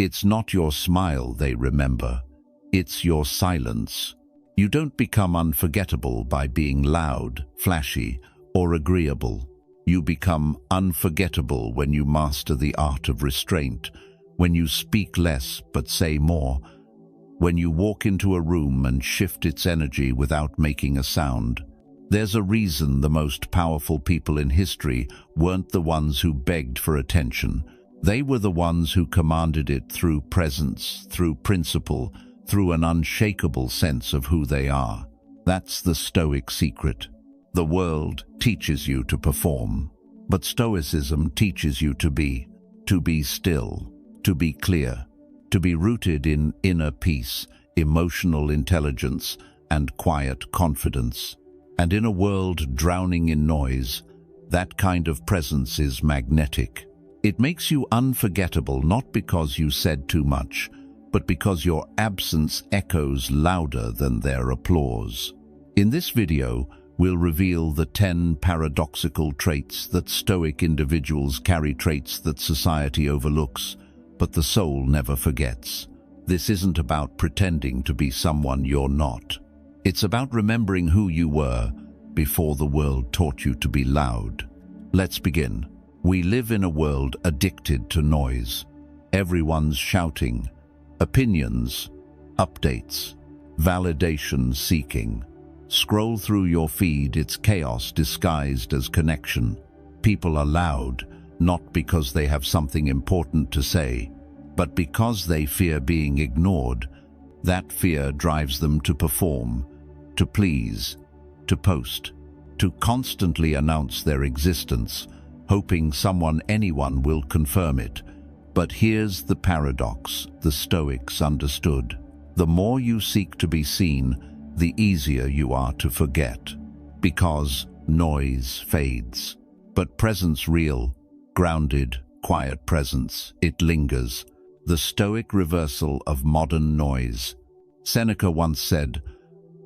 It's not your smile they remember. It's your silence. You don't become unforgettable by being loud, flashy, or agreeable. You become unforgettable when you master the art of restraint, when you speak less but say more, when you walk into a room and shift its energy without making a sound. There's a reason the most powerful people in history weren't the ones who begged for attention. They were the ones who commanded it through presence, through principle, through an unshakable sense of who they are. That's the Stoic secret. The world teaches you to perform, but Stoicism teaches you to be still, to be clear, to be rooted in inner peace, emotional intelligence, and quiet confidence. And in a world drowning in noise, that kind of presence is magnetic. It makes you unforgettable not because you said too much, but because your absence echoes louder than their applause. In this video, we'll reveal the 10 paradoxical traits that Stoic individuals carry, traits that society overlooks, but the soul never forgets. This isn't about pretending to be someone you're not. It's about remembering who you were before the world taught you to be loud. Let's begin. We live in a world addicted to noise. Everyone's shouting. Opinions, updates, validation seeking. Scroll through your feed, it's chaos disguised as connection. People are loud, not because they have something important to say, but because they fear being ignored. That fear drives them to perform, to please, to post, to constantly announce their existence, hoping anyone will confirm it. But here's the paradox the Stoics understood. The more you seek to be seen, the easier you are to forget. Because noise fades. But presence, real, grounded, quiet presence, it lingers. The Stoic reversal of modern noise. Seneca once said,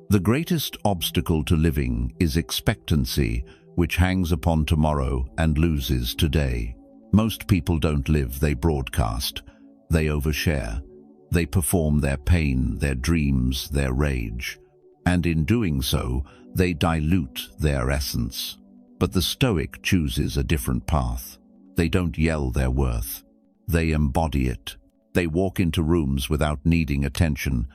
"The greatest obstacle to living is expectancy, which hangs upon tomorrow and loses today." Most people don't live, they broadcast. They overshare. They perform their pain, their dreams, their rage. And in doing so, they dilute their essence. But the Stoic chooses a different path. They don't yell their worth. They embody it. They walk into rooms without needing attention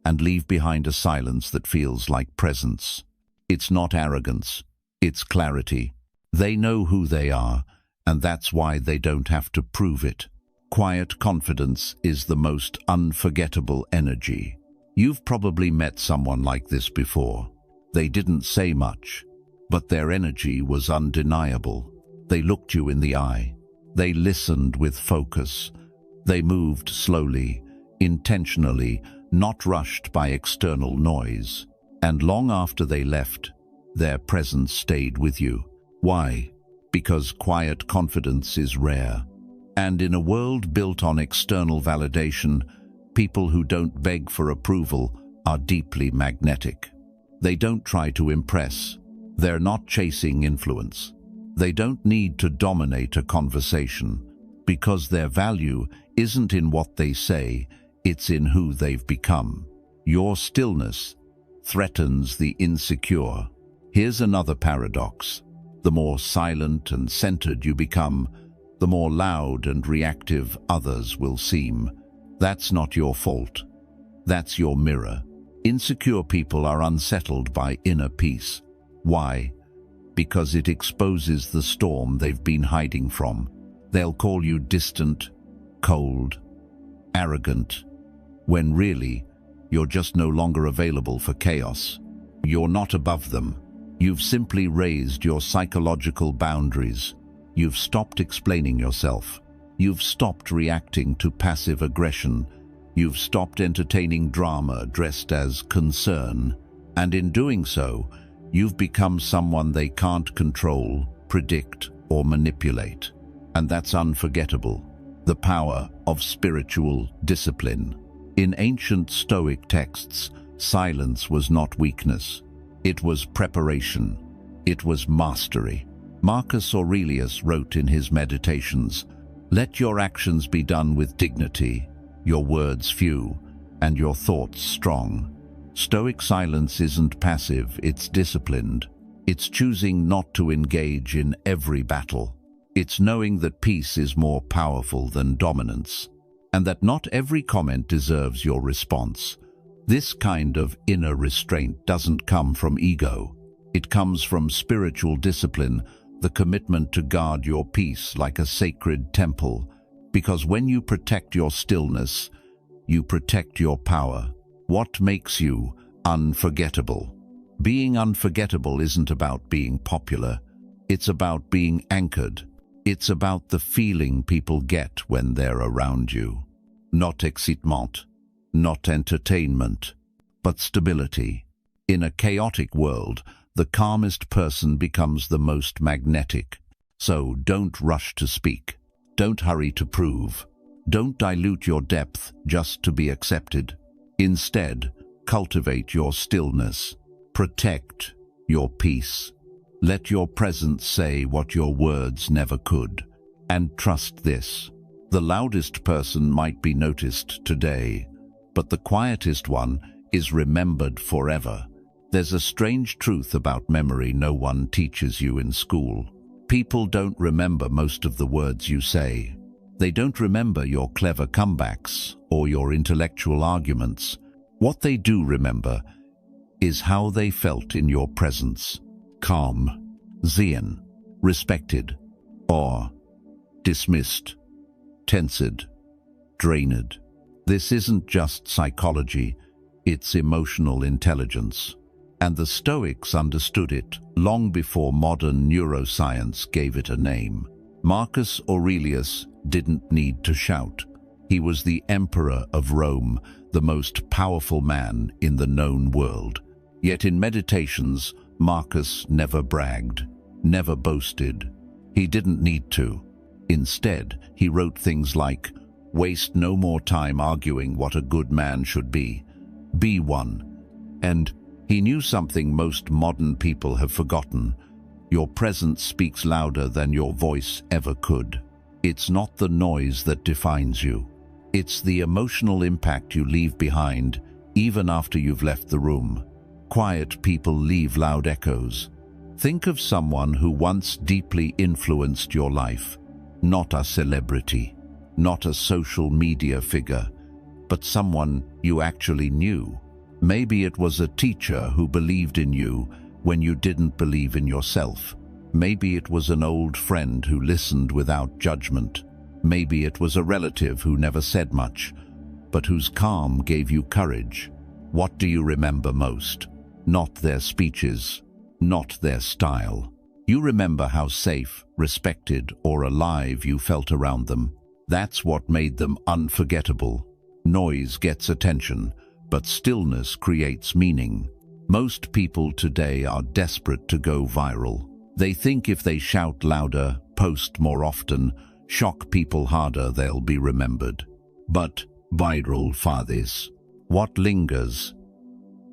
and leave behind a silence that feels like presence. It's not arrogance. It's clarity. They know who they are, and that's why they don't have to prove it. Quiet confidence is the most unforgettable energy. You've probably met someone like this before. They didn't say much, but their energy was undeniable. They looked you in the eye. They listened with focus. They moved slowly, intentionally, not rushed by external noise. And long after they left, their presence stayed with you. Why? Because quiet confidence is rare. And in a world built on external validation, people who don't beg for approval are deeply magnetic. They don't try to impress. They're not chasing influence. They don't need to dominate a conversation, because their value isn't in what they say, it's in who they've become. Your stillness threatens the insecure. Here's another paradox. The more silent and centered you become, the more loud and reactive others will seem. That's not your fault. That's your mirror. Insecure people are unsettled by inner peace. Why? Because it exposes the storm they've been hiding from. They'll call you distant, cold, arrogant, when really, you're just no longer available for chaos. You're not above them. You've simply raised your psychological boundaries. You've stopped explaining yourself. You've stopped reacting to passive aggression. You've stopped entertaining drama dressed as concern. And in doing so, you've become someone they can't control, predict, or manipulate. And that's unforgettable. The power of spiritual discipline. In ancient Stoic texts, silence was not weakness. It was preparation. It was mastery. Marcus Aurelius wrote in his Meditations, "Let your actions be done with dignity, your words few, and your thoughts strong. Stoic silence isn't passive, it's disciplined. It's choosing not to engage in every battle. It's knowing that peace is more powerful than dominance, and that not every comment deserves your response. This kind of inner restraint doesn't come from ego. It comes from spiritual discipline, the commitment to guard your peace like a sacred temple, because when you protect your stillness, you protect your power. What makes you unforgettable? Being unforgettable isn't about being popular. It's about being anchored. It's about the feeling people get when they're around you. Not excitement, not entertainment, but stability. In a chaotic world, the calmest person becomes the most magnetic. So don't rush to speak. Don't hurry to prove. Don't dilute your depth just to be accepted. Instead, cultivate your stillness. Protect your peace. Let your presence say what your words never could. And trust this: the loudest person might be noticed today, but the quietest one is remembered forever. There's a strange truth about memory no one teaches you in school. People don't remember most of the words you say. They don't remember your clever comebacks or your intellectual arguments. What they do remember is how they felt in your presence. Calm, zen, respected, or dismissed, tensed, drained. This isn't just psychology, it's emotional intelligence. And the Stoics understood it long before modern neuroscience gave it a name. Marcus Aurelius didn't need to shout. He was the emperor of Rome, the most powerful man in the known world. Yet in meditations, Marcus never bragged, never boasted. He didn't need to. Instead, he wrote things like, "Waste no more time arguing what a good man should be. Be one." And he knew something most modern people have forgotten. Your presence speaks louder than your voice ever could. It's not the noise that defines you. It's the emotional impact you leave behind, even after you've left the room. Quiet people leave loud echoes. Think of someone who once deeply influenced your life. Not a celebrity, not a social media figure, but someone you actually knew. Maybe it was a teacher who believed in you when you didn't believe in yourself. Maybe it was an old friend who listened without judgment. Maybe it was a relative who never said much, but whose calm gave you courage. What do you remember most? Not their speeches, not their style. You remember how safe, respected, or alive you felt around them. That's what made them unforgettable. Noise gets attention, but stillness creates meaning. Most people today are desperate to go viral. They think if they shout louder, post more often, shock people harder, they'll be remembered. But viral for this. What lingers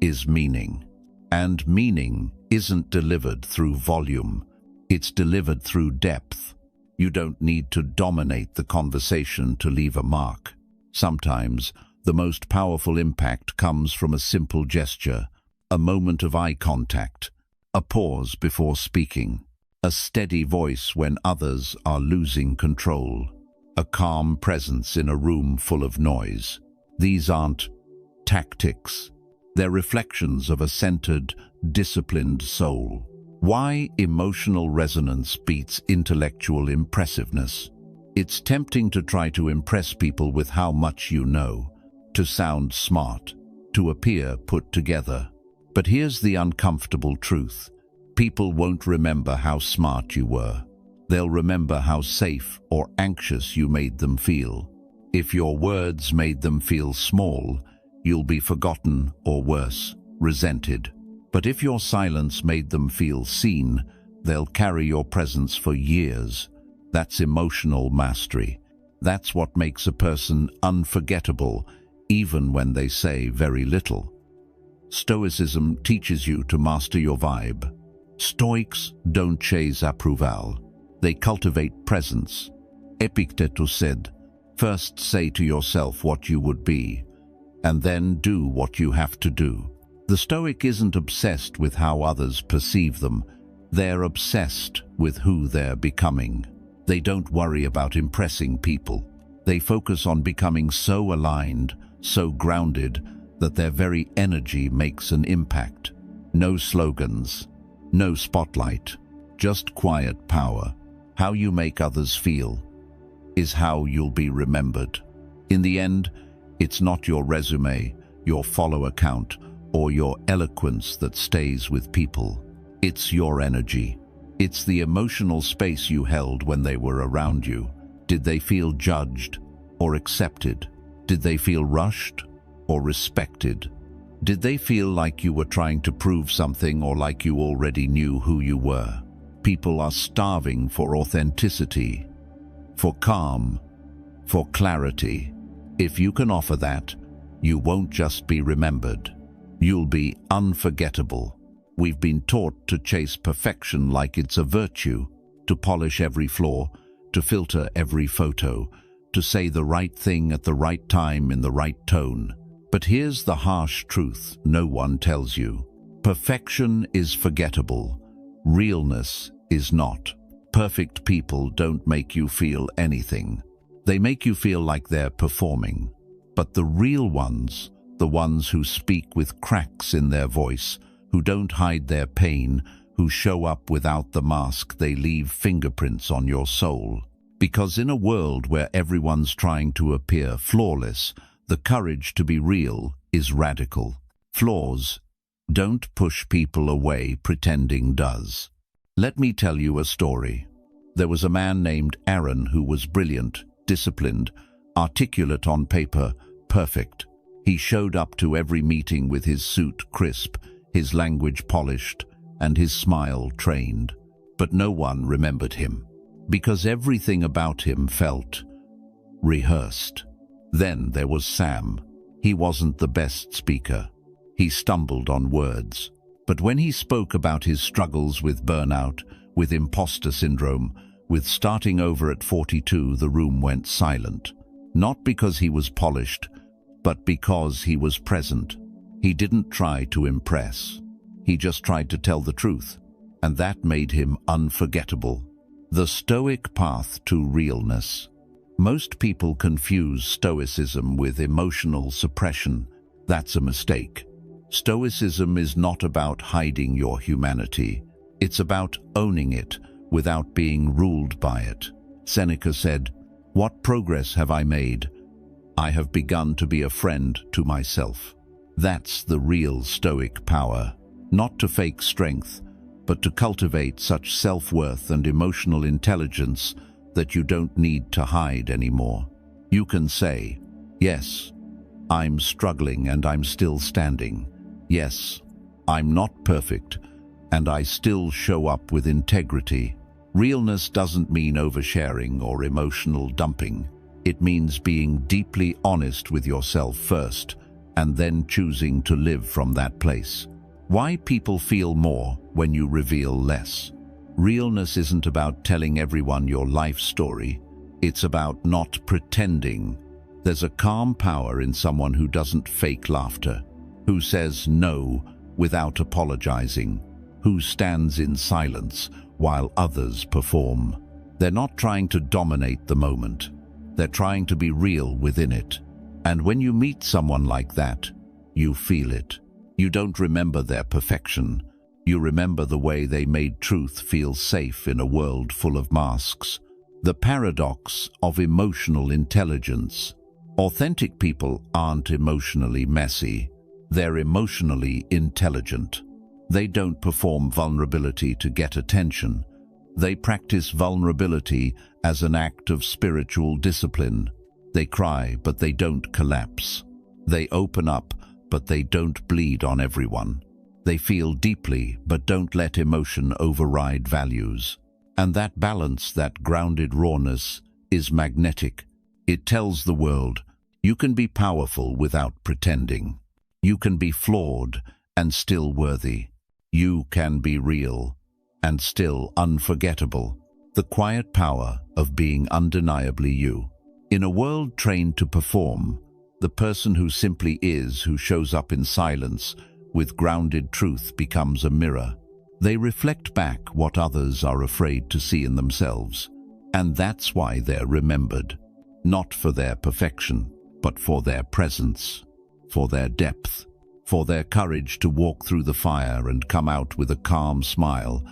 is meaning. And meaning isn't delivered through volume. It's delivered through depth. You don't need to dominate the conversation to leave a mark. Sometimes the most powerful impact comes from a simple gesture, a moment of eye contact, a pause before speaking, a steady voice when others are losing control, a calm presence in a room full of noise. These aren't tactics. They're reflections of a centered, disciplined soul. Why emotional resonance beats intellectual impressiveness? It's tempting to try to impress people with how much you know, to sound smart, to appear put together. But here's the uncomfortable truth. People won't remember how smart you were. They'll remember how safe or anxious you made them feel. If your words made them feel small, you'll be forgotten or worse, resented. But if your silence made them feel seen, they'll carry your presence for years. That's emotional mastery. That's what makes a person unforgettable, even when they say very little. Stoicism teaches you to master your vibe. Stoics don't chase approval. They cultivate presence. Epictetus said, First say to yourself what you would be, and then do what you have to do. The Stoic isn't obsessed with how others perceive them. They're obsessed with who they're becoming. They don't worry about impressing people. They focus on becoming so aligned, so grounded, that their very energy makes an impact. No slogans, no spotlight, just quiet power. How you make others feel is how you'll be remembered. In the end, it's not your resume, your follower count, or your eloquence that stays with people. It's your energy. It's the emotional space you held when they were around you. Did they feel judged or accepted? Did they feel rushed or respected? Did they feel like you were trying to prove something or like you already knew who you were? People are starving for authenticity, for calm, for clarity. If you can offer that, you won't just be remembered. You'll be unforgettable. We've been taught to chase perfection like it's a virtue, to polish every flaw, to filter every photo, to say the right thing at the right time in the right tone. But here's the harsh truth no one tells you. Perfection is forgettable. Realness is not. Perfect people don't make you feel anything. They make you feel like they're performing. But the real ones, the ones who speak with cracks in their voice, who don't hide their pain, who show up without the mask, they leave fingerprints on your soul. Because in a world where everyone's trying to appear flawless, the courage to be real is radical. Flaws don't push people away, pretending does. Let me tell you a story. There was a man named Aaron who was brilliant, disciplined, articulate on paper, perfect. He showed up to every meeting with his suit crisp, his language polished, and his smile trained. But no one remembered him, because everything about him felt rehearsed. Then there was Sam. He wasn't the best speaker. He stumbled on words. But when he spoke about his struggles with burnout, with imposter syndrome, with starting over at 42, the room went silent. Not because he was polished, but because he was present. He didn't try to impress. He just tried to tell the truth, and that made him unforgettable. The Stoic path to realness. Most people confuse Stoicism with emotional suppression. That's a mistake. Stoicism is not about hiding your humanity. It's about owning it without being ruled by it. Seneca said, "What progress have I made? I have begun to be a friend to myself." That's the real Stoic power. Not to fake strength, but to cultivate such self-worth and emotional intelligence that you don't need to hide anymore. You can say, "Yes, I'm struggling and I'm still standing. Yes, I'm not perfect, and I still show up with integrity." Realness doesn't mean oversharing or emotional dumping. It means being deeply honest with yourself first, and then choosing to live from that place. Why people feel more when you reveal less. Realness isn't about telling everyone your life story. It's about not pretending. There's a calm power in someone who doesn't fake laughter, who says no without apologizing, who stands in silence while others perform. They're not trying to dominate the moment. They're trying to be real within it. And when you meet someone like that, you feel it. You don't remember their perfection. You remember the way they made truth feel safe in a world full of masks. The paradox of emotional intelligence. Authentic people aren't emotionally messy. They're emotionally intelligent. They don't perform vulnerability to get attention. They practice vulnerability as an act of spiritual discipline. They cry, but they don't collapse. They open up, but they don't bleed on everyone. They feel deeply, but don't let emotion override values. And that balance, that grounded rawness, is magnetic. It tells the world, you can be powerful without pretending. You can be flawed and still worthy. You can be real and still unforgettable. The quiet power of being undeniably you. In a world trained to perform, the person who simply is, who shows up in silence with grounded truth, becomes a mirror. They reflect back what others are afraid to see in themselves. And that's why they're remembered. Not for their perfection, but for their presence, for their depth, for their courage to walk through the fire and come out with a calm smile,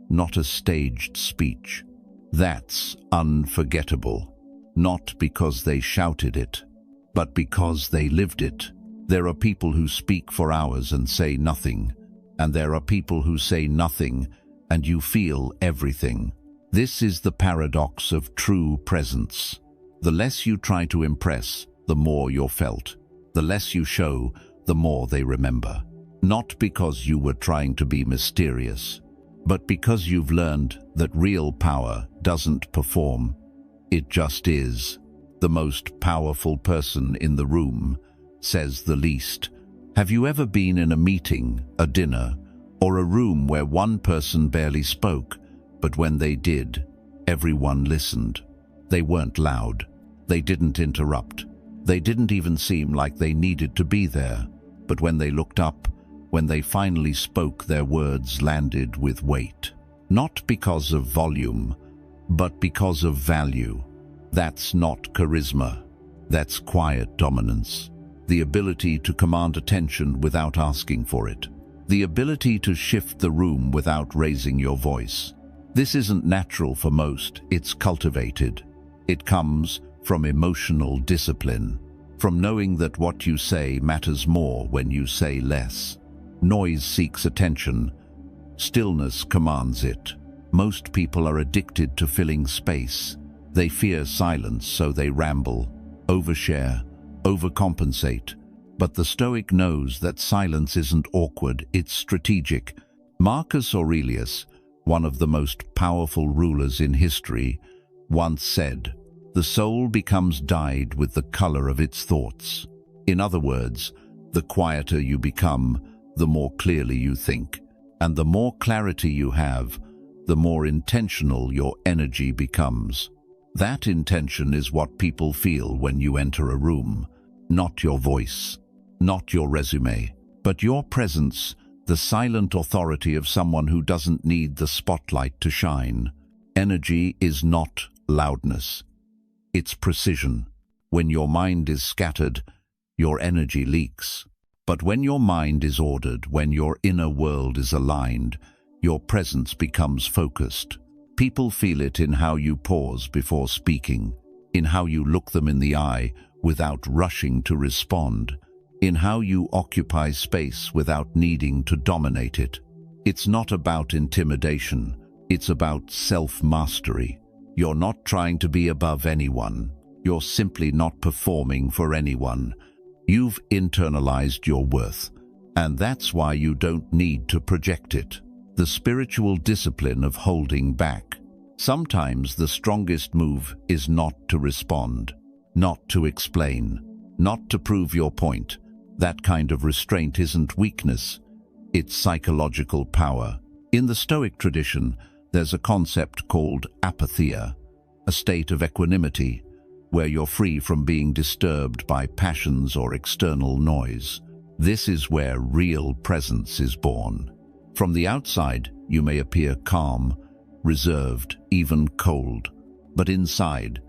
not a staged speech. That's unforgettable. Not because they shouted it, but because they lived it. There are people who speak for hours and say nothing, and there are people who say nothing and you feel everything. This is the paradox of true presence. The less you try to impress, the more you're felt. The less you show, the more they remember. Not because you were trying to be mysterious, but because you've learned that real power doesn't perform. It just is. The most powerful person in the room says the least. Have you ever been in a meeting, a dinner, or a room where one person barely spoke, but when they did, everyone listened? They weren't loud. They didn't interrupt. They didn't even seem like they needed to be there. But when they looked up, when they finally spoke, their words landed with weight. Not because of volume, but because of value. That's not charisma. That's quiet dominance. The ability to command attention without asking for it. The ability to shift the room without raising your voice. This isn't natural for most, it's cultivated. It comes from emotional discipline, from knowing that what you say matters more when you say less. Noise seeks attention. Stillness commands it. Most people are addicted to filling space. They fear silence, so they ramble, overshare, overcompensate. But the Stoic knows that silence isn't awkward, it's strategic. Marcus Aurelius, one of the most powerful rulers in history, once said, "The soul becomes dyed with the color of its thoughts." In other words, the quieter you become, the more clearly you think. And the more clarity you have, the more intentional your energy becomes. That intention is what people feel when you enter a room. Not your voice, not your resume, but your presence, the silent authority of someone who doesn't need the spotlight to shine. Energy is not loudness. It's precision. When your mind is scattered, your energy leaks. But when your mind is ordered, when your inner world is aligned, your presence becomes focused. People feel it in how you pause before speaking, in how you look them in the eye without rushing to respond, in how you occupy space without needing to dominate it. It's not about intimidation, it's about self-mastery. You're not trying to be above anyone. You're simply not performing for anyone. You've internalized your worth, and that's why you don't need to project it. The spiritual discipline of holding back. Sometimes the strongest move is not to respond, not to explain, not to prove your point. That kind of restraint isn't weakness, it's psychological power. In the Stoic tradition, there's a concept called apatheia, a state of equanimity, where you're free from being disturbed by passions or external noise. This is where real presence is born. From the outside, you may appear calm, reserved, even cold. But inside,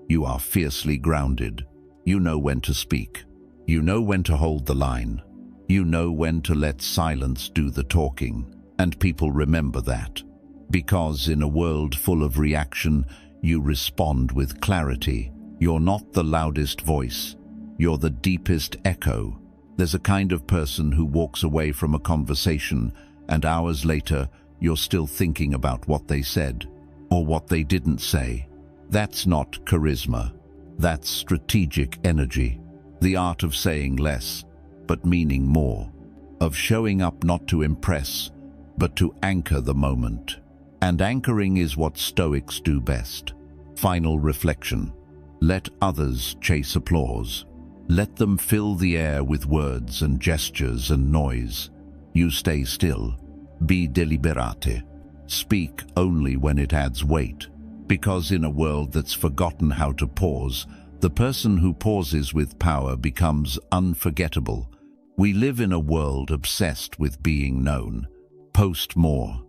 you are fiercely grounded. You know when to speak. You know when to hold the line. You know when to let silence do the talking. And people remember that. Because in a world full of reaction, you respond with clarity. You're not the loudest voice. You're the deepest echo. There's a kind of person who walks away from a conversation and hours later, you're still thinking about what they said or what they didn't say. That's not charisma. That's strategic energy. The art of saying less, but meaning more. Of showing up not to impress, but to anchor the moment. And anchoring is what Stoics do best. Final reflection. Let others chase applause. Let them fill the air with words and gestures and noise. You stay still. Be deliberate. Speak only when it adds weight. Because in a world that's forgotten how to pause, The person who pauses with power becomes unforgettable. We live in a world obsessed with being known. Post more.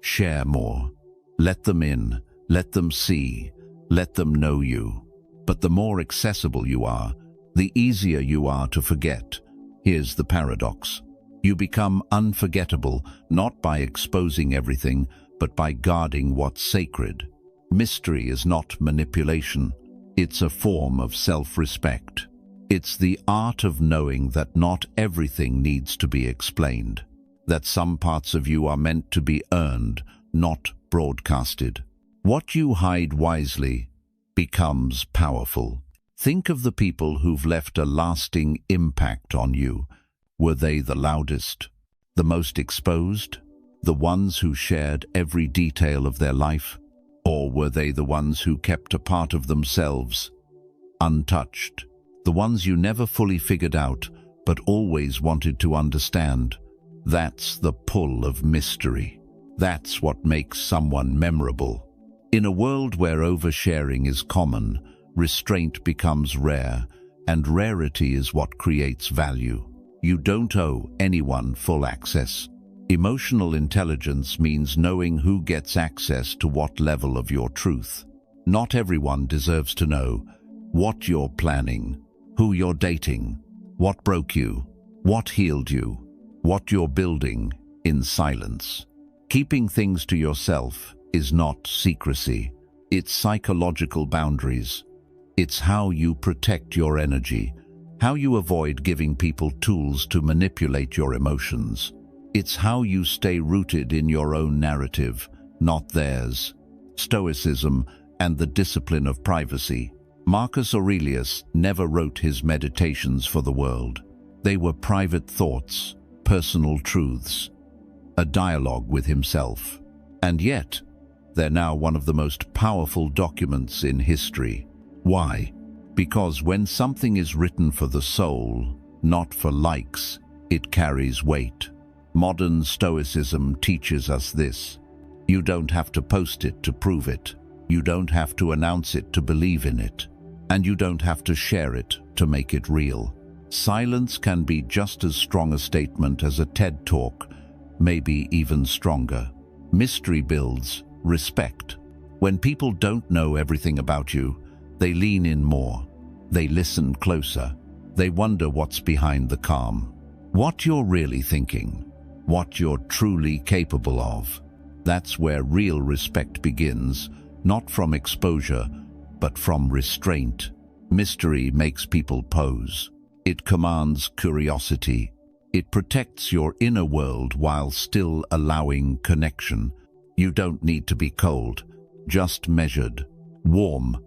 Share more. Let them in. Let them see. Let them know you. But the more accessible you are, the easier you are to forget. Here's the paradox. You become unforgettable not by exposing everything, but by guarding what's sacred. Mystery is not manipulation. It's a form of self-respect. It's the art of knowing that not everything needs to be explained, that some parts of you are meant to be earned, not broadcasted. What you hide wisely becomes powerful. Think of the people who've left a lasting impact on you. Were they the loudest, the most exposed, the ones who shared every detail of their life? Or were they the ones who kept a part of themselves untouched? The ones you never fully figured out, but always wanted to understand? That's the pull of mystery. That's what makes someone memorable. In a world where oversharing is common, restraint becomes rare, and rarity is what creates value. You don't owe anyone full access. Emotional intelligence means knowing who gets access to what level of your truth. Not everyone deserves to know what you're planning, who you're dating, what broke you, what healed you, what you're building in silence. Keeping things to yourself is not secrecy. It's psychological boundaries. It's how you protect your energy, how you avoid giving people tools to manipulate your emotions. It's how you stay rooted in your own narrative, not theirs. Stoicism and the discipline of privacy. Marcus Aurelius never wrote his meditations for the world. They were private thoughts, personal truths, a dialogue with himself. And yet, they're now one of the most powerful documents in history. Why? Because when something is written for the soul, not for likes, it carries weight. Modern Stoicism teaches us this. You don't have to post it to prove it. You don't have to announce it to believe in it. And you don't have to share it to make it real. Silence can be just as strong a statement as a TED Talk, maybe even stronger. Mystery builds respect. When people don't know everything about you, they lean in more. They listen closer. They wonder what's behind the calm. What you're really thinking. What you're truly capable of. That's where real respect begins, not from exposure, but from restraint. Mystery makes people pose. It commands curiosity. It protects your inner world while still allowing connection. You don't need to be cold, just measured. Warm,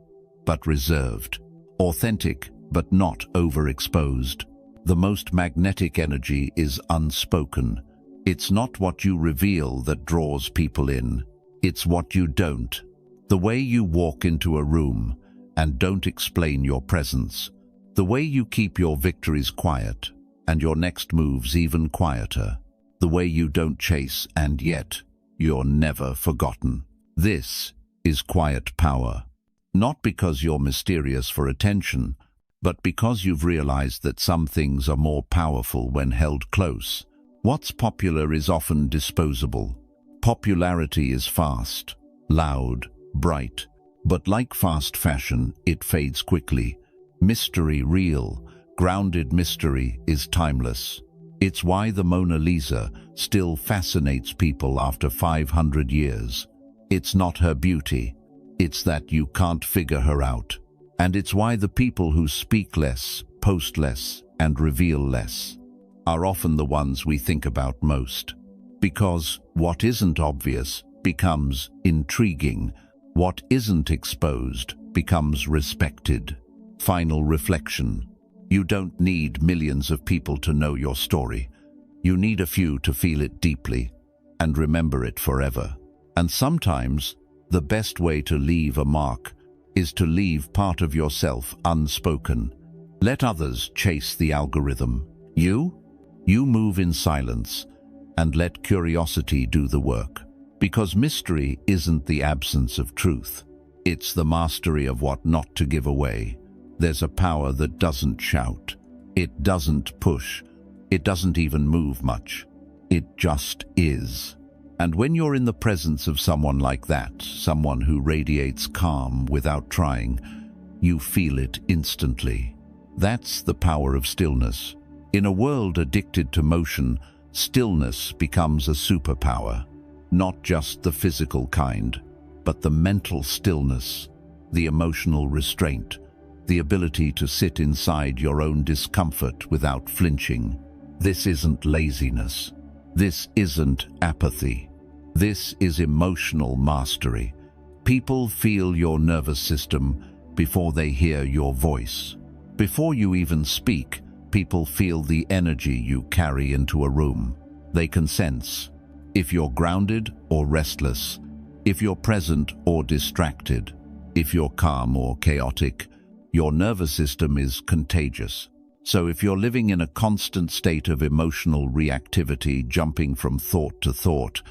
but reserved. Authentic, but not overexposed. The most magnetic energy is unspoken. It's not what you reveal that draws people in. It's what you don't. The way you walk into a room and don't explain your presence. The way you keep your victories quiet and your next moves even quieter. The way you don't chase and yet you're never forgotten. This is quiet power. Not because you're mysterious for attention, but because you've realized that some things are more powerful when held close. What's popular is often disposable. Popularity is fast, loud, bright, but like fast fashion, it fades quickly. Mystery, real, grounded mystery, is timeless. It's why the Mona Lisa still fascinates people after 500 years. It's not her beauty, it's that you can't figure her out. And it's why the people who speak less, post less, and reveal less are often the ones we think about most. Because what isn't obvious becomes intriguing. What isn't exposed becomes respected. Final reflection. You don't need millions of people to know your story. You need a few to feel it deeply and remember it forever. And sometimes the best way to leave a mark is to leave part of yourself unspoken. Let others chase the algorithm. You move in silence and let curiosity do the work. Because mystery isn't the absence of truth. It's the mastery of what not to give away, There's a power that doesn't shout. It doesn't push. It doesn't even move much. It just is. And when you're in the presence of someone like that, someone who radiates calm without trying, you feel it instantly. That's the power of stillness. In a world addicted to motion, stillness becomes a superpower. Not just the physical kind, but the mental stillness, the emotional restraint, the ability to sit inside your own discomfort without flinching. This isn't laziness. This isn't apathy. This is emotional mastery. People feel your nervous system before they hear your voice. Before you even speak, people feel the energy you carry into a room. They can sense if you're grounded or restless, if you're present or distracted, if you're calm or chaotic. Your nervous system is contagious. So if you're living in a constant state of emotional reactivity, jumping from thought to thought,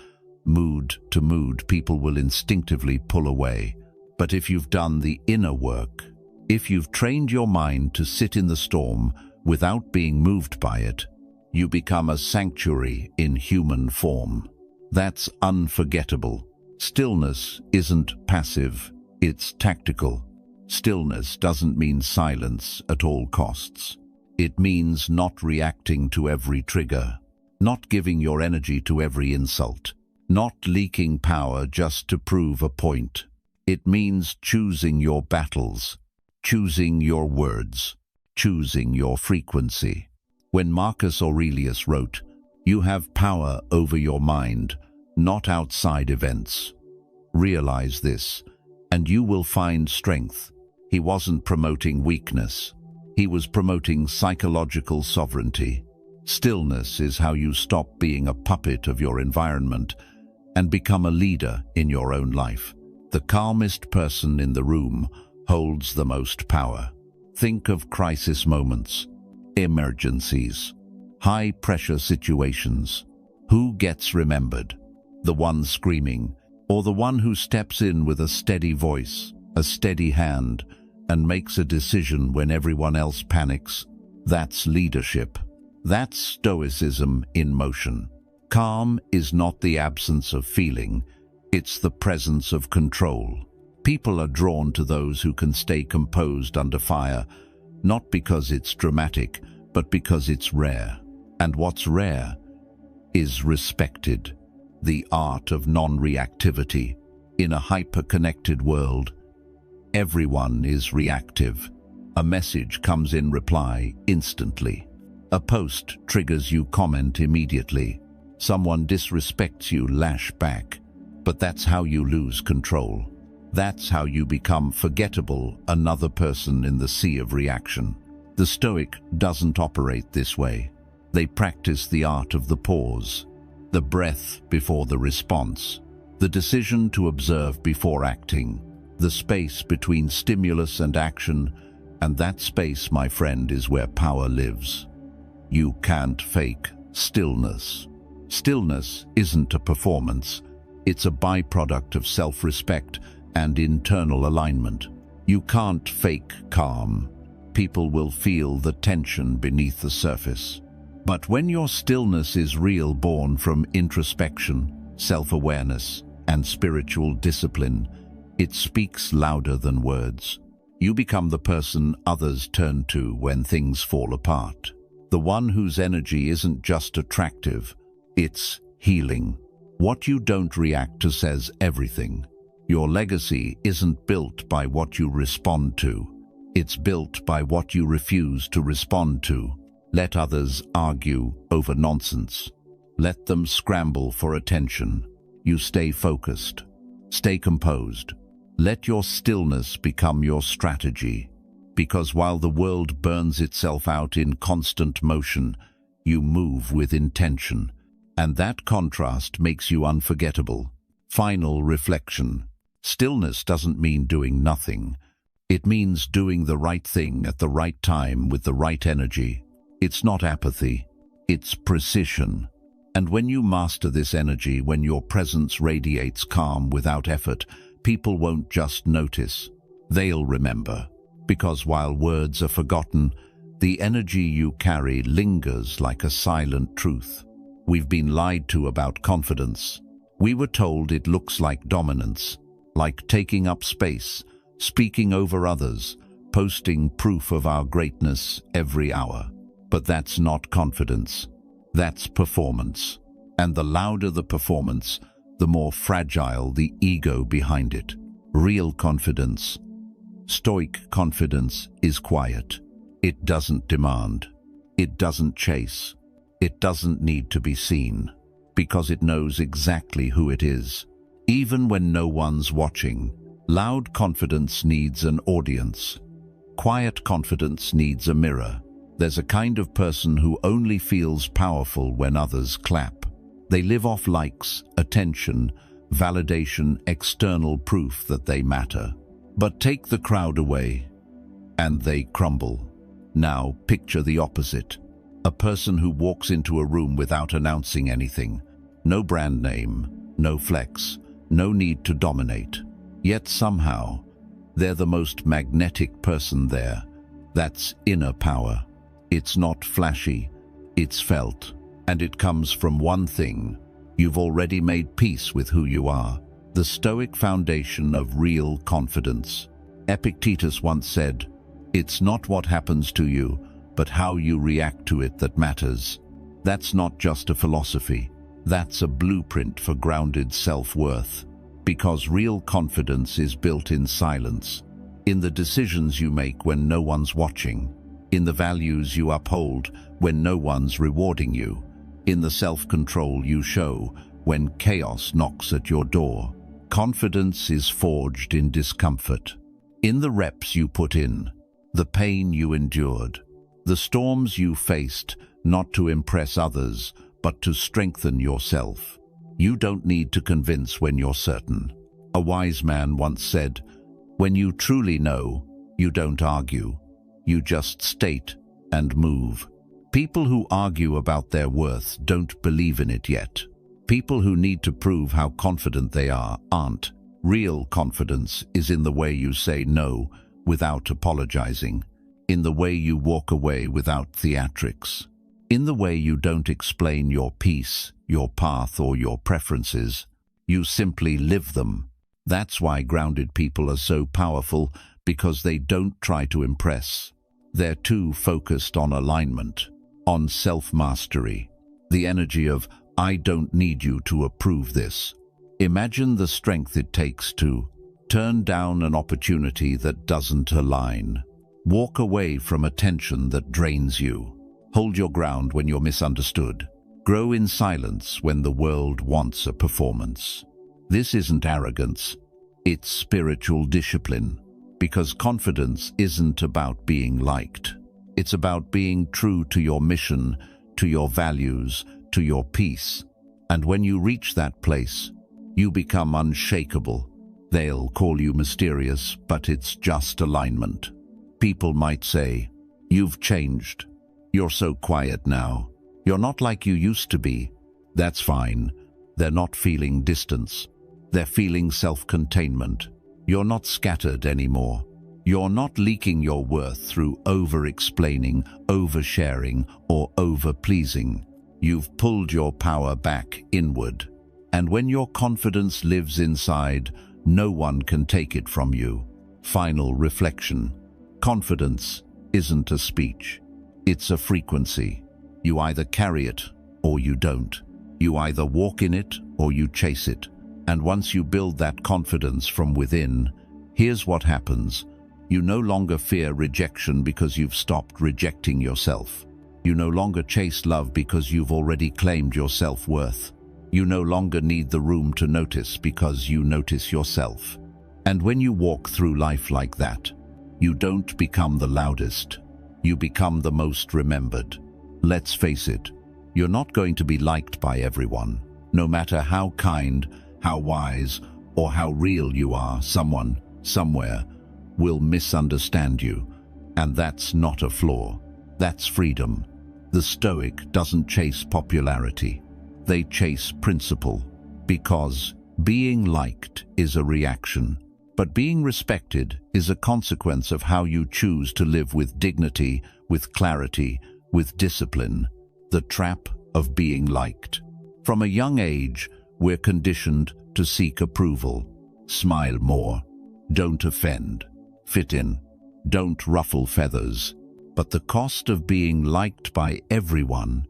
mood to mood, people will instinctively pull away. But if you've done the inner work, if you've trained your mind to sit in the storm without being moved by it, you become a sanctuary in human form. That's unforgettable. Stillness isn't passive, it's tactical. Stillness doesn't mean silence at all costs. It means not reacting to every trigger, not giving your energy to every insult, not leaking power just to prove a point. It means choosing your battles, choosing your words, choosing your frequency. When Marcus Aurelius wrote, "You have power over your mind, not outside events," realize this, and you will find strength. He wasn't promoting weakness. He was promoting psychological sovereignty. Stillness is how you stop being a puppet of your environment and become a leader in your own life. The calmest person in the room holds the most power. Think of crisis moments, emergencies, high-pressure situations. Who gets remembered? The one screaming, or the one who steps in with a steady voice, a steady hand, and makes a decision when everyone else panics? That's leadership. That's Stoicism in motion. Calm is not the absence of feeling, it's the presence of control. People are drawn to those who can stay composed under fire, not because it's dramatic, but because it's rare. And what's rare is respected. The art of non-reactivity. In a hyper-connected world, everyone is reactive. A message comes in reply instantly. A post triggers you comment immediately. Someone disrespects you, lash back. But that's how you lose control. That's how you become forgettable, another person in the sea of reaction. The Stoic doesn't operate this way. They practice the art of the pause, the breath before the response, the decision to observe before acting, the space between stimulus and action, and that space, my friend, is where power lives. You can't fake stillness. Stillness isn't a performance. It's a byproduct of self-respect and internal alignment. You can't fake calm. People will feel the tension beneath the surface. But when your stillness is real, born from introspection, self-awareness, and spiritual discipline, it speaks louder than words. You become the person others turn to when things fall apart. The one whose energy isn't just attractive, it's healing. What you don't react to says everything. Your legacy isn't built by what you respond to. It's built by what you refuse to respond to. Let others argue over nonsense. Let them scramble for attention. You stay focused. Stay composed. Let your stillness become your strategy. Because while the world burns itself out in constant motion, you move with intention. And that contrast makes you unforgettable. Final reflection. Stillness doesn't mean doing nothing. It means doing the right thing at the right time with the right energy. It's not apathy, it's precision. And when you master this energy, when your presence radiates calm without effort, people won't just notice, they'll remember. Because while words are forgotten, the energy you carry lingers like a silent truth. We've been lied to about confidence. We were told it looks like dominance, like taking up space, speaking over others, posting proof of our greatness every hour. But that's not confidence. That's performance. And the louder the performance, the more fragile the ego behind it. Real confidence, Stoic confidence, is quiet. It doesn't demand. It doesn't chase. It doesn't need to be seen, because it knows exactly who it is. Even when no one's watching, loud confidence needs an audience. Quiet confidence needs a mirror. There's a kind of person who only feels powerful when others clap. They live off likes, attention, validation, external proof that they matter. But take the crowd away, and they crumble. Now picture the opposite. A person who walks into a room without announcing anything. No brand name, no flex, no need to dominate. Yet somehow, they're the most magnetic person there. That's inner power. It's not flashy, it's felt. And it comes from one thing: you've already made peace with who you are. The Stoic foundation of real confidence. Epictetus once said, "It's not what happens to you, but how you react to it that matters." That's not just a philosophy. That's a blueprint for grounded self-worth. Because real confidence is built in silence, in the decisions you make when no one's watching, in the values you uphold when no one's rewarding you, in the self-control you show when chaos knocks at your door. Confidence is forged in discomfort, in the reps you put in, the pain you endured, the storms you faced, not to impress others, but to strengthen yourself. You don't need to convince when you're certain. A wise man once said, "When you truly know, you don't argue. You just state and move." People who argue about their worth don't believe in it yet. People who need to prove how confident they are aren't. Real confidence is in the way you say no without apologizing, in the way you walk away without theatrics, in the way you don't explain your peace, your path, or your preferences. You simply live them. That's why grounded people are so powerful, because they don't try to impress. They're too focused on alignment, on self-mastery, the energy of, "I don't need you to approve this." Imagine the strength it takes to turn down an opportunity that doesn't align, walk away from attention that drains you, hold your ground when you're misunderstood, grow in silence when the world wants a performance. This isn't arrogance, it's spiritual discipline, because confidence isn't about being liked. It's about being true to your mission, to your values, to your peace. And when you reach that place, you become unshakable. They'll call you mysterious, but it's just alignment. People might say, "You've changed. You're so quiet now. You're not like you used to be." That's fine. They're not feeling distance. They're feeling self-containment. You're not scattered anymore. You're not leaking your worth through over-explaining, oversharing, or over-pleasing. You've pulled your power back inward. And when your confidence lives inside, no one can take it from you. Final reflection. Confidence isn't a speech. It's a frequency. You either carry it or you don't. You either walk in it or you chase it. And once you build that confidence from within, here's what happens. You no longer fear rejection because you've stopped rejecting yourself. You no longer chase love because you've already claimed your self-worth. You no longer need the room to notice because you notice yourself. And when you walk through life like that, you don't become the loudest. You become the most remembered. Let's face it, you're not going to be liked by everyone. No matter how kind, how wise, or how real you are, someone, somewhere, will misunderstand you. And that's not a flaw. That's freedom. The Stoic doesn't chase popularity. They chase principle. Because being liked is a reaction. But being respected is a consequence of how you choose to live with dignity, with clarity, with discipline. The trap of being liked. From a young age, we're conditioned to seek approval. Smile more. Don't offend. Fit in. Don't ruffle feathers. But the cost of being liked by everyone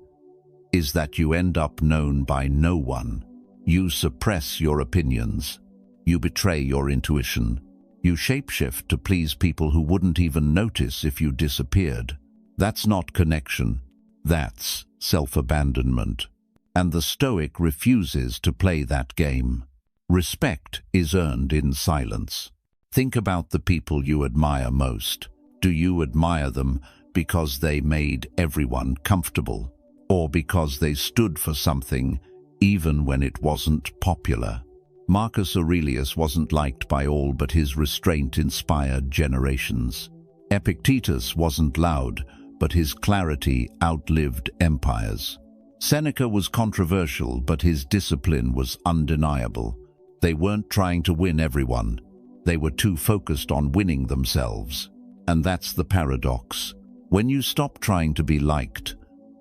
is that you end up known by no one. You suppress your opinions. You betray your intuition. You shapeshift to please people who wouldn't even notice if you disappeared. That's not connection. That's self-abandonment. And the Stoic refuses to play that game. Respect is earned in silence. Think about the people you admire most. Do you admire them because they made everyone comfortable, or because they stood for something even when it wasn't popular? Marcus Aurelius wasn't liked by all, but his restraint inspired generations. Epictetus wasn't loud, but his clarity outlived empires. Seneca was controversial, but his discipline was undeniable. They weren't trying to win everyone. They were too focused on winning themselves. And that's the paradox. When you stop trying to be liked,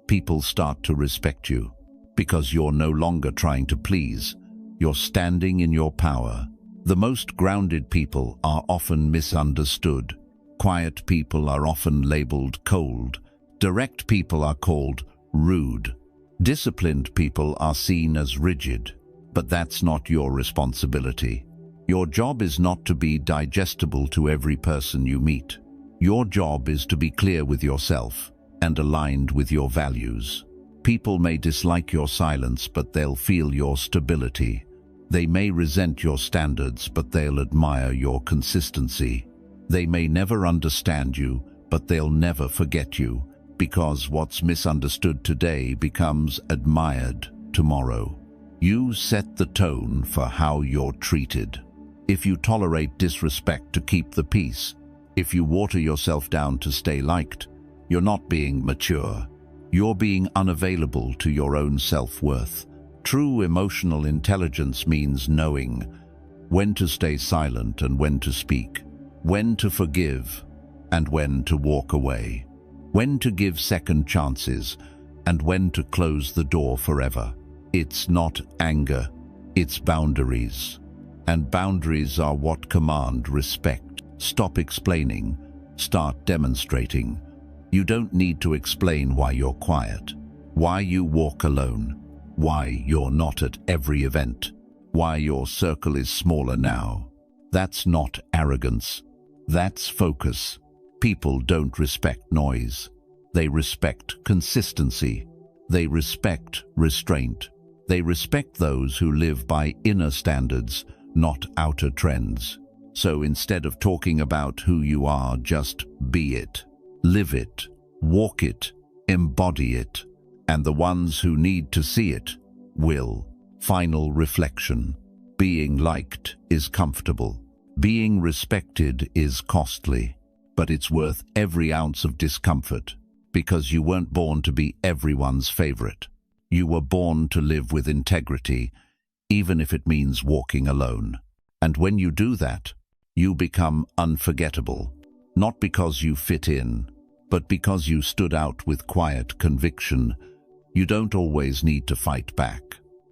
people start to respect you. Because you're no longer trying to please. You're standing in your power. The most grounded people are often misunderstood. Quiet people are often labeled cold. Direct people are called rude. Disciplined people are seen as rigid. But that's not your responsibility. Your job is not to be digestible to every person you meet. Your job is to be clear with yourself and aligned with your values. People may dislike your silence, but they'll feel your stability. They may resent your standards, but they'll admire your consistency. They may never understand you, but they'll never forget you, because what's misunderstood today becomes admired tomorrow. You set the tone for how you're treated. If you tolerate disrespect to keep the peace, if you water yourself down to stay liked, you're not being mature. You're being unavailable to your own self-worth. True emotional intelligence means knowing when to stay silent and when to speak, when to forgive and when to walk away, when to give second chances and when to close the door forever. It's not anger, it's boundaries. And boundaries are what command respect. Stop explaining, start demonstrating. You don't need to explain why you're quiet, why you walk alone, why you're not at every event, why your circle is smaller now. That's not arrogance. That's focus. People don't respect noise. They respect consistency. They respect restraint. They respect those who live by inner standards, not outer trends. So instead of talking about who you are, just be it. Live it, walk it, embody it, and the ones who need to see it will. Final reflection. Being liked is comfortable. Being respected is costly, but it's worth every ounce of discomfort, because you weren't born to be everyone's favorite. You were born to live with integrity, even if it means walking alone. And when you do that, you become unforgettable, not because you fit in, but because you stood out with quiet conviction. You don't always need to fight back.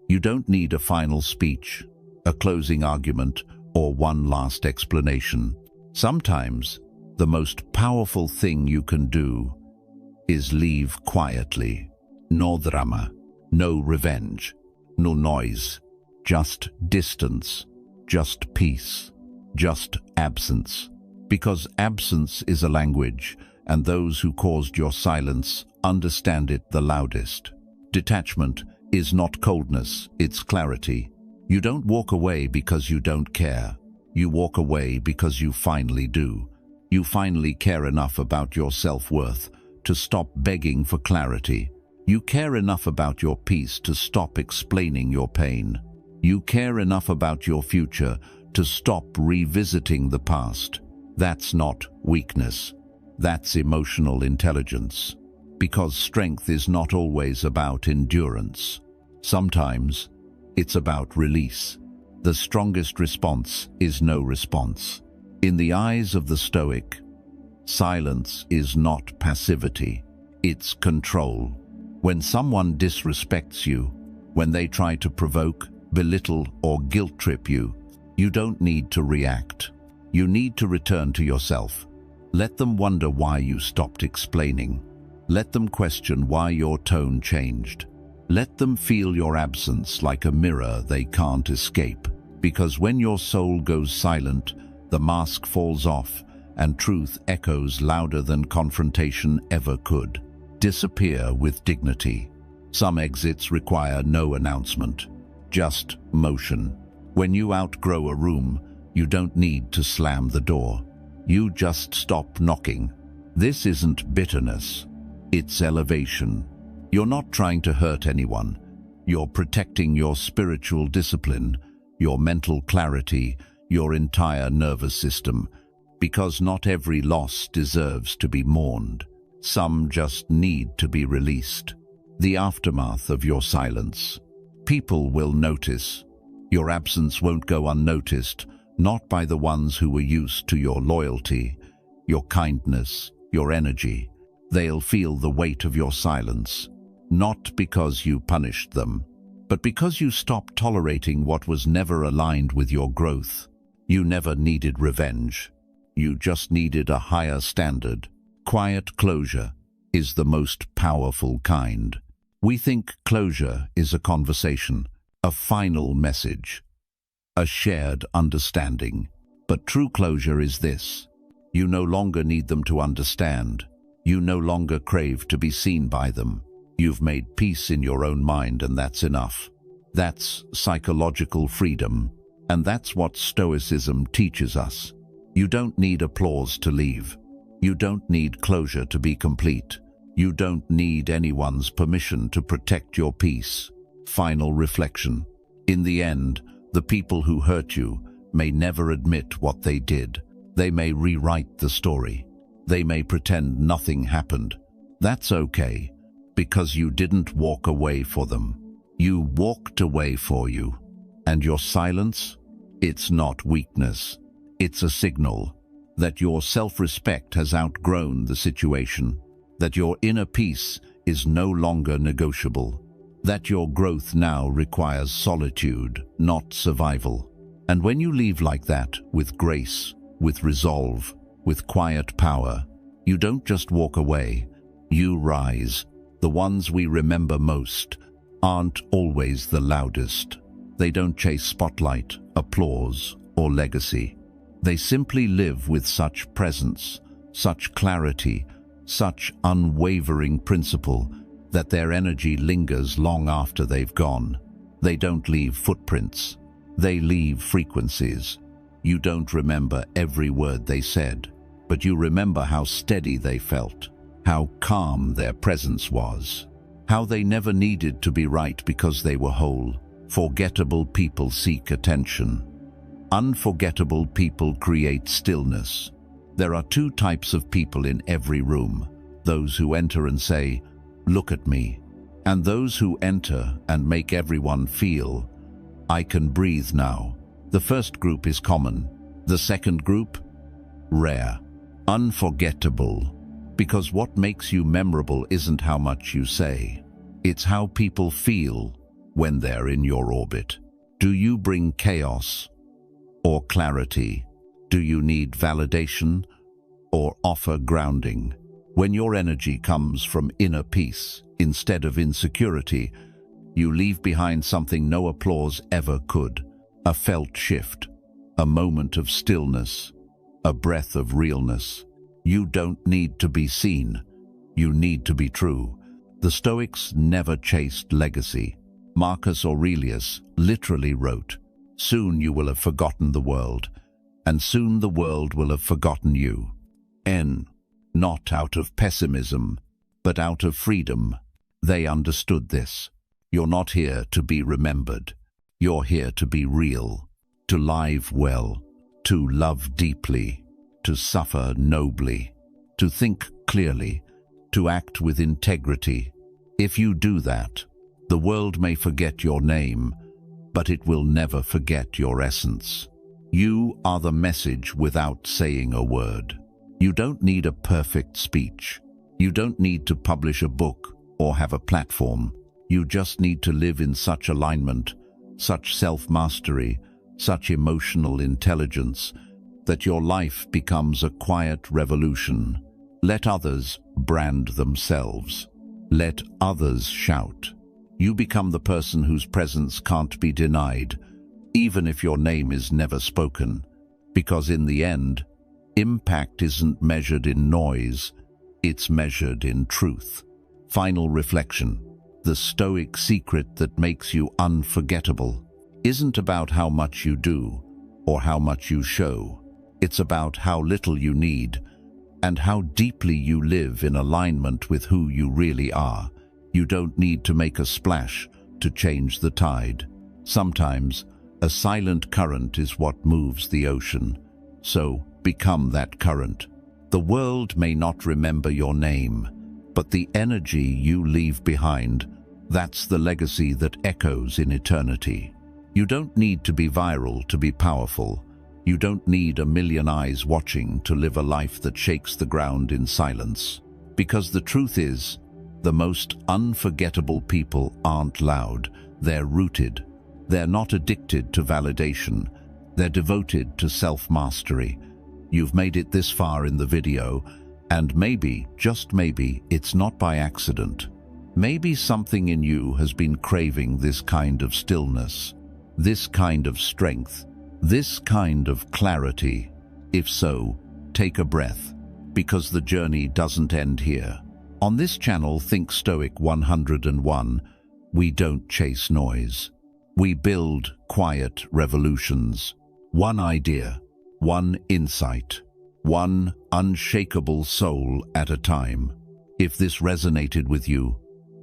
You don't need a final speech, a closing argument, or one last explanation. Sometimes, the most powerful thing you can do is leave quietly. No drama, no revenge, no noise, just distance, just peace, just absence. Because absence is a language, and those who caused your silence understand it the loudest. Detachment is not coldness, it's clarity. You don't walk away because you don't care. You walk away because you finally do. You finally care enough about your self-worth to stop begging for clarity. You care enough about your peace to stop explaining your pain. You care enough about your future to stop revisiting the past. That's not weakness. That's emotional intelligence. Because strength is not always about endurance. Sometimes it's about release. The strongest response is no response. In the eyes of the Stoic, silence is not passivity, it's control. When someone disrespects you, when they try to provoke, belittle, or guilt-trip you, you don't need to react. You need to return to yourself. Let them wonder why you stopped explaining. Let them question why your tone changed. Let them feel your absence like a mirror they can't escape. Because when your soul goes silent, the mask falls off and truth echoes louder than confrontation ever could. Disappear with dignity. Some exits require no announcement, just motion. When you outgrow a room, you don't need to slam the door. You just stop knocking. This isn't bitterness, it's elevation. You're not trying to hurt anyone. You're protecting your spiritual discipline, your mental clarity, your entire nervous system. Because not every loss deserves to be mourned. Some just need to be released. The aftermath of your silence. People will notice. Your absence won't go unnoticed, not by the ones who were used to your loyalty, your kindness, your energy. They'll feel the weight of your silence, not because you punished them, but because you stopped tolerating what was never aligned with your growth. You never needed revenge. You just needed a higher standard. Quiet closure is the most powerful kind. We think closure is a conversation, a final message, a shared understanding. But true closure is this. You no longer need them to understand. You no longer crave to be seen by them. You've made peace in your own mind, and that's enough. That's psychological freedom, and that's what Stoicism teaches us. You don't need applause to leave. You don't need closure to be complete. You don't need anyone's permission to protect your peace. Final reflection. In the end, the people who hurt you may never admit what they did. They may rewrite the story. They may pretend nothing happened. That's okay, because you didn't walk away for them. You walked away for you. And your silence? It's not weakness. It's a signal that your self-respect has outgrown the situation, that your inner peace is no longer negotiable, that your growth now requires solitude, not survival. And when you leave like that, with grace, with resolve, with quiet power, you don't just walk away, you rise. The ones we remember most aren't always the loudest. They don't chase spotlight, applause, or legacy. They simply live with such presence, such clarity, such unwavering principle that their energy lingers long after they've gone. They don't leave footprints. They leave frequencies. You don't remember every word they said, but you remember how steady they felt, how calm their presence was, how they never needed to be right because they were whole. Forgettable people seek attention. Unforgettable people create stillness. There are two types of people in every room: those who enter and say, "Look at me," and those who enter and make everyone feel, "I can breathe now." The first group is common. The second group? Rare. Unforgettable. Because what makes you memorable isn't how much you say. It's how people feel when they're in your orbit. Do you bring chaos or clarity? Do you need validation or offer grounding? When your energy comes from inner peace instead of insecurity, you leave behind something no applause ever could. A felt shift, a moment of stillness, a breath of realness. You don't need to be seen. You need to be true. The Stoics never chased legacy. Marcus Aurelius literally wrote, "Soon you will have forgotten the world, and soon the world will have forgotten you." Not out of pessimism, but out of freedom. They understood this. You're not here to be remembered. You're here to be real, to live well, to love deeply, to suffer nobly, to think clearly, to act with integrity. If you do that, the world may forget your name, but it will never forget your essence. You are the message without saying a word. You don't need a perfect speech. You don't need to publish a book or have a platform. You just need to live in such alignment, such self-mastery, such emotional intelligence, that your life becomes a quiet revolution. Let others brand themselves. Let others shout. You become the person whose presence can't be denied, even if your name is never spoken, because in the end, impact isn't measured in noise, it's measured in truth. Final reflection. The Stoic secret that makes you unforgettable isn't about how much you do or how much you show. It's about how little you need and how deeply you live in alignment with who you really are. You don't need to make a splash to change the tide. Sometimes, a silent current is what moves the ocean. So, become that current. The world may not remember your name, but the energy you leave behind, that's the legacy that echoes in eternity. You don't need to be viral to be powerful. You don't need a million eyes watching to live a life that shakes the ground in silence. Because the truth is, the most unforgettable people aren't loud, they're rooted. They're not addicted to validation, they're devoted to self-mastery. You've made it this far in the video, and maybe, just maybe, it's not by accident. Maybe something in you has been craving this kind of stillness, this kind of strength, this kind of clarity. If so, take a breath, because the journey doesn't end here. On this channel, Think Stoic 101, we don't chase noise. We build quiet revolutions. One idea, one insight, one unshakable soul at a time. If this resonated with you,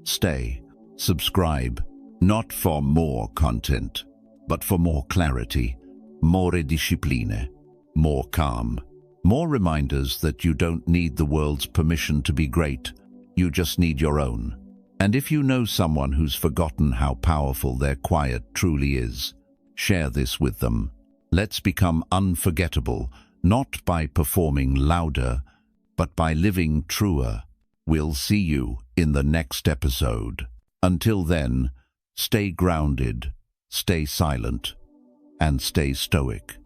stay, subscribe, not for more content, but for more clarity, more discipline, more calm, more reminders that you don't need the world's permission to be great, you just need your own. And if you know someone who's forgotten how powerful their quiet truly is, share this with them. Let's become unforgettable, not by performing louder, but by living truer. We'll see you in the next episode. Until then, stay grounded, stay silent, and stay stoic.